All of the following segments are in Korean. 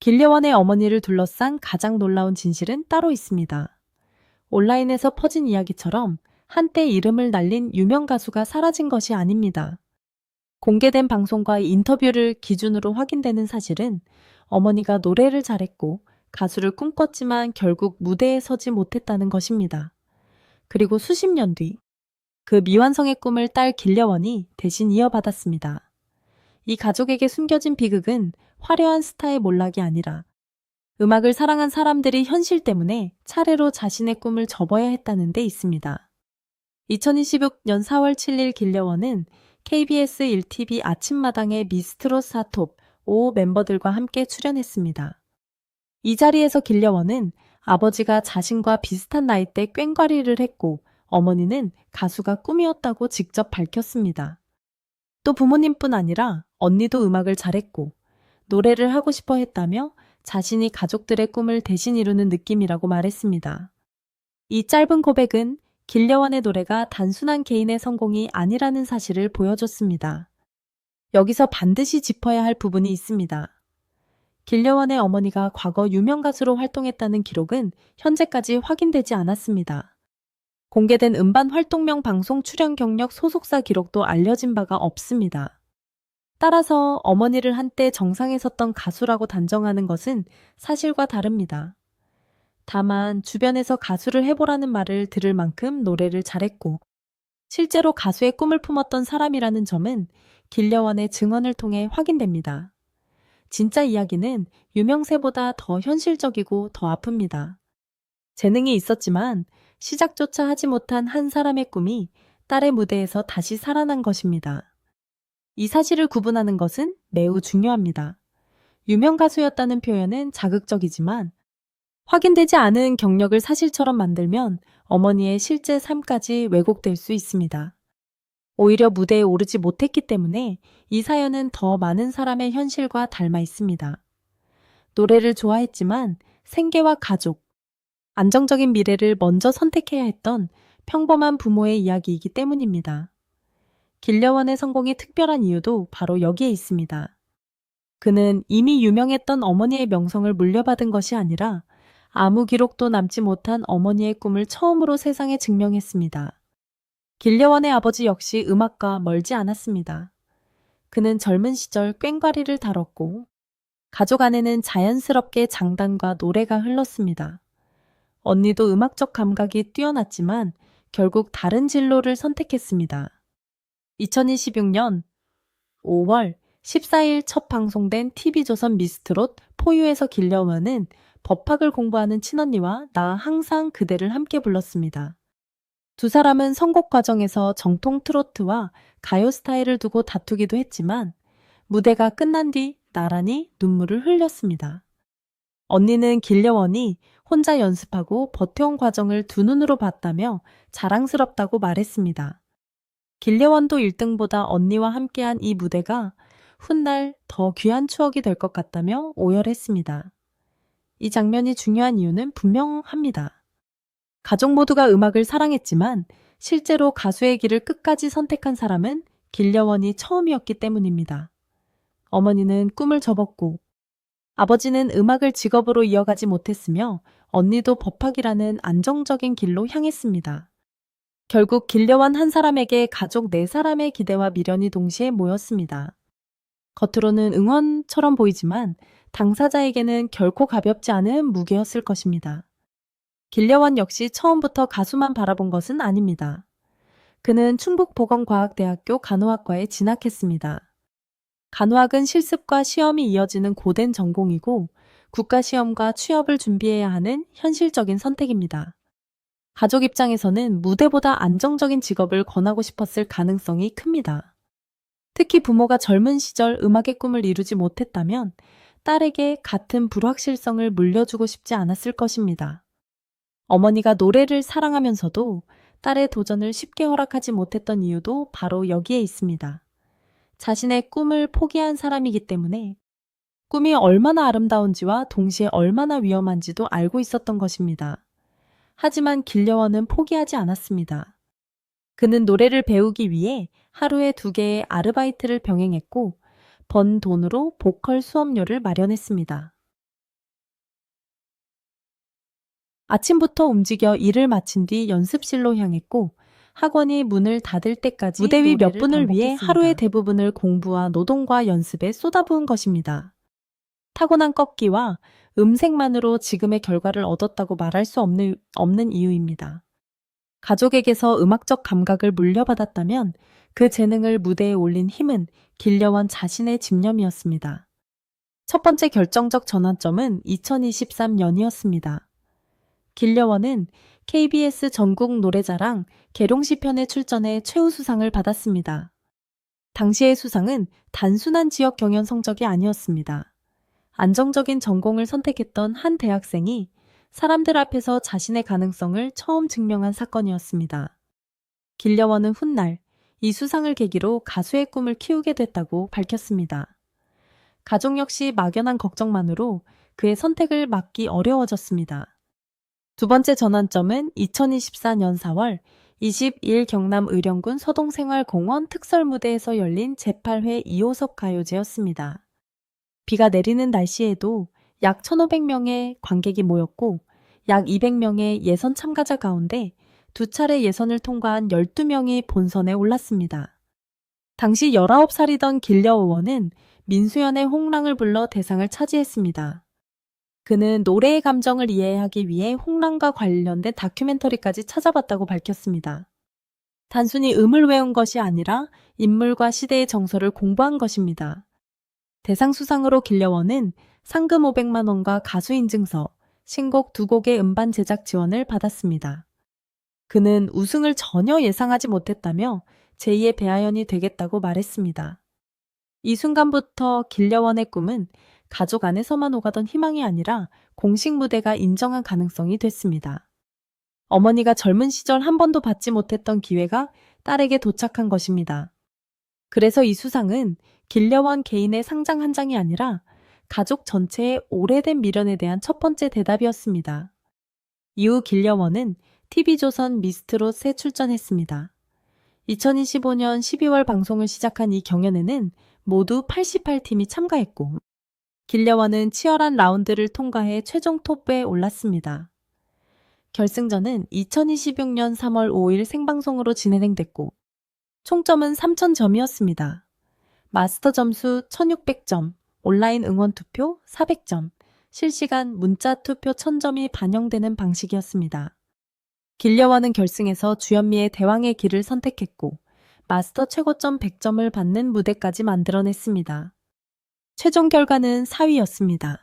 길려원의 어머니를 둘러싼 가장 놀라운 진실은 따로 있습니다. 온라인에서 퍼진 이야기처럼 한때 이름을 날린 유명 가수가 사라진 것이 아닙니다. 공개된 방송과 인터뷰를 기준으로 확인되는 사실은 어머니가 노래를 잘했고 가수를 꿈꿨지만 결국 무대에 서지 못했다는 것입니다. 그리고 수십 년 뒤, 그 미완성의 꿈을 딸 길려원이 대신 이어받았습니다. 이 가족에게 숨겨진 비극은 화려한 스타의 몰락이 아니라 음악을 사랑한 사람들이 현실 때문에 차례로 자신의 꿈을 접어야 했다는 데 있습니다. 2026년 4월 7일 길려원은 KBS 1TV 아침마당의 미스트롯 사톱 5 멤버들과 함께 출연했습니다. 이 자리에서 길려원은 아버지가 자신과 비슷한 나이대 꽹과리를 했고 어머니는 가수가 꿈이었다고 직접 밝혔습니다. 또 부모님뿐 아니라 언니도 음악을 잘했고 노래를 하고 싶어 했다며 자신이 가족들의 꿈을 대신 이루는 느낌이라고 말했습니다. 이 짧은 고백은 길려원의 노래가 단순한 개인의 성공이 아니라는 사실을 보여줬습니다. 여기서 반드시 짚어야 할 부분이 있습니다. 길려원의 어머니가 과거 유명 가수로 활동했다는 기록은 현재까지 확인되지 않았습니다. 공개된 음반 활동명 방송 출연 경력 소속사 기록도 알려진 바가 없습니다. 따라서 어머니를 한때 정상에 섰던 가수라고 단정하는 것은 사실과 다릅니다. 다만 주변에서 가수를 해보라는 말을 들을 만큼 노래를 잘했고 실제로 가수의 꿈을 품었던 사람이라는 점은 길려원의 증언을 통해 확인됩니다. 진짜 이야기는 유명세보다 더 현실적이고 더 아픕니다. 재능이 있었지만 시작조차 하지 못한 한 사람의 꿈이 딸의 무대에서 다시 살아난 것입니다. 이 사실을 구분하는 것은 매우 중요합니다. 유명 가수였다는 표현은 자극적이지만 확인되지 않은 경력을 사실처럼 만들면 어머니의 실제 삶까지 왜곡될 수 있습니다. 오히려 무대에 오르지 못했기 때문에 이 사연은 더 많은 사람의 현실과 닮아 있습니다. 노래를 좋아했지만 생계와 가족, 안정적인 미래를 먼저 선택해야 했던 평범한 부모의 이야기이기 때문입니다. 길려원의 성공이 특별한 이유도 바로 여기에 있습니다. 그는 이미 유명했던 어머니의 명성을 물려받은 것이 아니라 아무 기록도 남지 못한 어머니의 꿈을 처음으로 세상에 증명했습니다. 길려원의 아버지 역시 음악과 멀지 않았습니다. 그는 젊은 시절 꽹과리를 다뤘고 가족 안에는 자연스럽게 장단과 노래가 흘렀습니다. 언니도 음악적 감각이 뛰어났지만 결국 다른 진로를 선택했습니다. 2026년 5월 14일 첫 방송된 TV조선 미스트롯 포유에서 길려원은 법학을 공부하는 친언니와 나 항상 그대를 함께 불렀습니다. 두 사람은 선곡 과정에서 정통 트로트와 가요 스타일을 두고 다투기도 했지만 무대가 끝난 뒤 나란히 눈물을 흘렸습니다. 언니는 길려원이 혼자 연습하고 버텨온 과정을 두 눈으로 봤다며 자랑스럽다고 말했습니다. 길려원도 1등보다 언니와 함께한 이 무대가 훗날 더 귀한 추억이 될 것 같다며 오열했습니다. 이 장면이 중요한 이유는 분명합니다. 가족 모두가 음악을 사랑했지만 실제로 가수의 길을 끝까지 선택한 사람은 길려원이 처음이었기 때문입니다. 어머니는 꿈을 접었고 아버지는 음악을 직업으로 이어가지 못했으며 언니도 법학이라는 안정적인 길로 향했습니다. 결국 길려원 한 사람에게 가족 4사람의 기대와 미련이 동시에 모였습니다. 겉으로는 응원처럼 보이지만 당사자에게는 결코 가볍지 않은 무게였을 것입니다. 길려원 역시 처음부터 가수만 바라본 것은 아닙니다. 그는 충북보건과학대학교 간호학과에 진학했습니다. 간호학은 실습과 시험이 이어지는 고된 전공이고 국가시험과 취업을 준비해야 하는 현실적인 선택입니다. 가족 입장에서는 무대보다 안정적인 직업을 권하고 싶었을 가능성이 큽니다. 특히 부모가 젊은 시절 음악의 꿈을 이루지 못했다면 딸에게 같은 불확실성을 물려주고 싶지 않았을 것입니다. 어머니가 노래를 사랑하면서도 딸의 도전을 쉽게 허락하지 못했던 이유도 바로 여기에 있습니다. 자신의 꿈을 포기한 사람이기 때문에 꿈이 얼마나 아름다운지와 동시에 얼마나 위험한지도 알고 있었던 것입니다. 하지만 길려원은 포기하지 않았습니다. 그는 노래를 배우기 위해 하루에 2개의 아르바이트를 병행했고 번 돈으로 보컬 수업료를 마련했습니다. 아침부터 움직여 일을 마친 뒤 연습실로 향했고 학원이 문을 닫을 때까지 무대 위 몇 분을 위해 하루의 대부분을 공부와 노동과 연습에 쏟아부은 것입니다. 타고난 꺾기와 음색만으로 지금의 결과를 얻었다고 말할 수 없는 이유입니다. 가족에게서 음악적 감각을 물려받았다면 그 재능을 무대에 올린 힘은 길려원 자신의 집념이었습니다. 첫 번째 결정적 전환점은 2023년이었습니다. 길려원은 KBS 전국 노래자랑 계룡시편에 출전해 최우수상을 받았습니다. 당시의 수상은 단순한 지역 경연 성적이 아니었습니다. 안정적인 전공을 선택했던 한 대학생이 사람들 앞에서 자신의 가능성을 처음 증명한 사건이었습니다. 길려원은 훗날 이 수상을 계기로 가수의 꿈을 키우게 됐다고 밝혔습니다. 가족 역시 막연한 걱정만으로 그의 선택을 막기 어려워졌습니다. 두 번째 전환점은 2024년 4월 22일 경남 의령군 서동생활공원 특설무대에서 열린 제8회 2호석 가요제였습니다. 비가 내리는 날씨에도 약 1,500명의 관객이 모였고 약 200명의 예선 참가자 가운데 두 차례 예선을 통과한 12명이 본선에 올랐습니다. 당시 19살이던 길려 의원은 민수연의 홍랑을 불러 대상을 차지했습니다. 그는 노래의 감정을 이해하기 위해 홍랑과 관련된 다큐멘터리까지 찾아봤다고 밝혔습니다. 단순히 음을 외운 것이 아니라 인물과 시대의 정서를 공부한 것입니다. 대상 수상으로 길려원은 상금 500만 원과 가수 인증서, 신곡 2곡의 음반 제작 지원을 받았습니다. 그는 우승을 전혀 예상하지 못했다며 제2의 배아연이 되겠다고 말했습니다. 이 순간부터 길려원의 꿈은 가족 안에서만 오가던 희망이 아니라 공식 무대가 인정한 가능성이 됐습니다. 어머니가 젊은 시절 한 번도 받지 못했던 기회가 딸에게 도착한 것입니다. 그래서 이 수상은 길려원 개인의 상장 한 장이 아니라 가족 전체의 오래된 미련에 대한 첫 번째 대답이었습니다. 이후 길려원은 TV조선 미스트롯에 출전했습니다. 2025년 12월 방송을 시작한 이 경연에는 모두 88팀이 참가했고 길려원은 치열한 라운드를 통과해 최종 톱에 올랐습니다. 결승전은 2026년 3월 5일 생방송으로 진행됐고 총점은 3,000점이었습니다. 마스터 점수 1,600점, 온라인 응원 투표 400점, 실시간 문자 투표 1,000점이 반영되는 방식이었습니다. 길려원은 결승에서 주현미의 대왕의 길을 선택했고 마스터 최고점 100점을 받는 무대까지 만들어냈습니다. 최종 결과는 4위였습니다.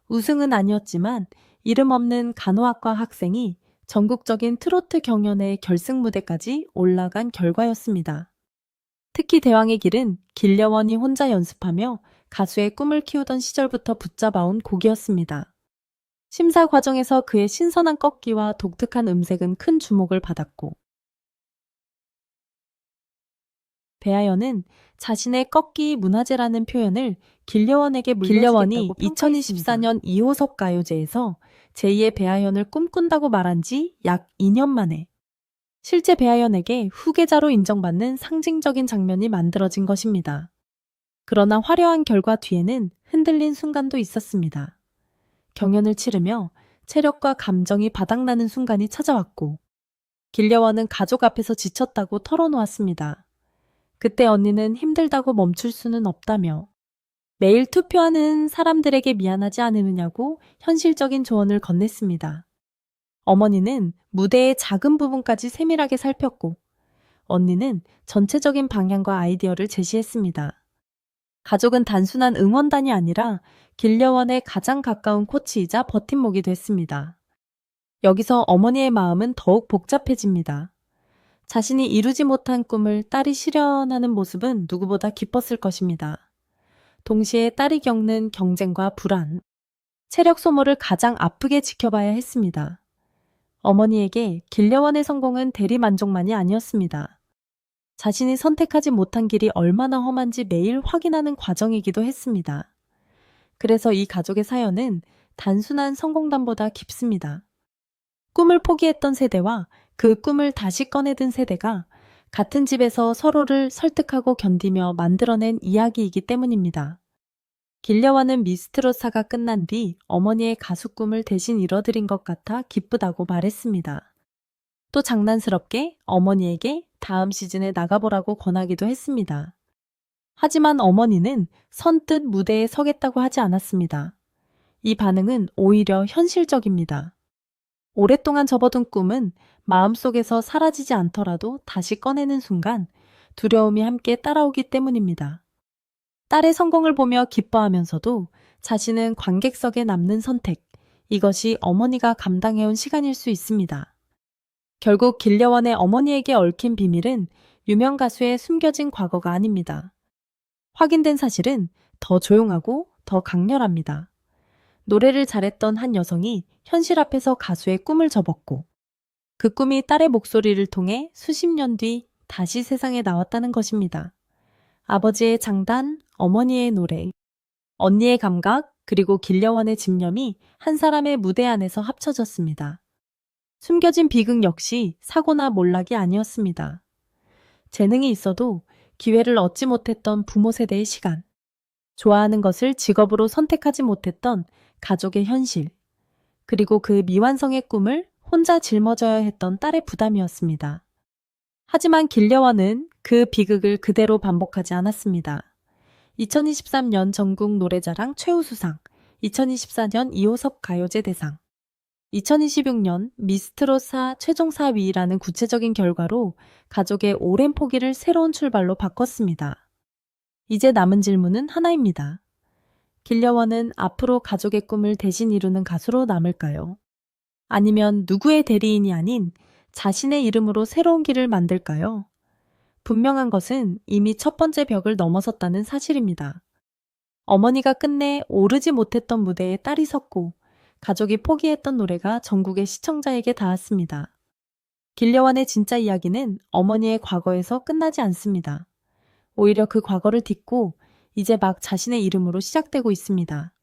우승은 아니었지만 이름 없는 간호학과 학생이 전국적인 트로트 경연의 결승 무대까지 올라간 결과였습니다. 특히 대왕의 길은 길려원이 혼자 연습하며 가수의 꿈을 키우던 시절부터 붙잡아온 곡이었습니다. 심사 과정에서 그의 신선한 꺾기와 독특한 음색은 큰 주목을 받았고 배아연은 자신의 꺾기 문화재라는 표현을 길려원에게 물려주겠다고 평가했습니다. 2024년 2호석 가요제에서 제2의 배아연을 꿈꾼다고 말한 지 약 2년 만에 실제 배아연에게 후계자로 인정받는 상징적인 장면이 만들어진 것입니다. 그러나 화려한 결과 뒤에는 흔들린 순간도 있었습니다. 경연을 치르며 체력과 감정이 바닥나는 순간이 찾아왔고 길려원은 가족 앞에서 지쳤다고 털어놓았습니다. 그때 언니는 힘들다고 멈출 수는 없다며 매일 투표하는 사람들에게 미안하지 않으느냐고 현실적인 조언을 건넸습니다. 어머니는 무대의 작은 부분까지 세밀하게 살폈고 언니는 전체적인 방향과 아이디어를 제시했습니다. 가족은 단순한 응원단이 아니라 길려원의 가장 가까운 코치이자 버팀목이 됐습니다. 여기서 어머니의 마음은 더욱 복잡해집니다. 자신이 이루지 못한 꿈을 딸이 실현하는 모습은 누구보다 기뻤을 것입니다. 동시에 딸이 겪는 경쟁과 불안, 체력 소모를 가장 아프게 지켜봐야 했습니다. 어머니에게 길려원의 성공은 대리만족만이 아니었습니다. 자신이 선택하지 못한 길이 얼마나 험한지 매일 확인하는 과정이기도 했습니다. 그래서 이 가족의 사연은 단순한 성공담보다 깊습니다. 꿈을 포기했던 세대와 그 꿈을 다시 꺼내든 세대가 같은 집에서 서로를 설득하고 견디며 만들어낸 이야기이기 때문입니다. 길려와는 미스트롯사가 끝난 뒤 어머니의 가수 꿈을 대신 이뤄드린 것 같아 기쁘다고 말했습니다. 또 장난스럽게 어머니에게 다음 시즌에 나가보라고 권하기도 했습니다. 하지만 어머니는 선뜻 무대에 서겠다고 하지 않았습니다. 이 반응은 오히려 현실적입니다. 오랫동안 접어둔 꿈은 마음속에서 사라지지 않더라도 다시 꺼내는 순간 두려움이 함께 따라오기 때문입니다. 딸의 성공을 보며 기뻐하면서도 자신은 관객석에 남는 선택, 이것이 어머니가 감당해온 시간일 수 있습니다. 결국 길려원의 어머니에게 얽힌 비밀은 유명 가수의 숨겨진 과거가 아닙니다. 확인된 사실은 더 조용하고 더 강렬합니다. 노래를 잘했던 한 여성이 현실 앞에서 가수의 꿈을 접었고 그 꿈이 딸의 목소리를 통해 수십 년 뒤 다시 세상에 나왔다는 것입니다. 아버지의 장단, 어머니의 노래, 언니의 감각, 그리고 길려원의 집념이 한 사람의 무대 안에서 합쳐졌습니다. 숨겨진 비극 역시 사고나 몰락이 아니었습니다. 재능이 있어도 기회를 얻지 못했던 부모 세대의 시간, 좋아하는 것을 직업으로 선택하지 못했던 가족의 현실, 그리고 그 미완성의 꿈을 혼자 짊어져야 했던 딸의 부담이었습니다. 하지만 길려원은 그 비극을 그대로 반복하지 않았습니다. 2023년 전국 노래자랑 최우수상, 2024년 이호섭 가요제 대상, 2026년 미스트롯4 최종 4위라는 구체적인 결과로 가족의 오랜 포기를 새로운 출발로 바꿨습니다. 이제 남은 질문은 하나입니다. 길려원은 앞으로 가족의 꿈을 대신 이루는 가수로 남을까요? 아니면 누구의 대리인이 아닌 자신의 이름으로 새로운 길을 만들까요? 분명한 것은 이미 첫 번째 벽을 넘어섰다는 사실입니다. 어머니가 끝내 오르지 못했던 무대에 딸이 섰고 가족이 포기했던 노래가 전국의 시청자에게 닿았습니다. 길려원의 진짜 이야기는 어머니의 과거에서 끝나지 않습니다. 오히려 그 과거를 딛고 이제 막 자신의 이름으로 시작되고 있습니다.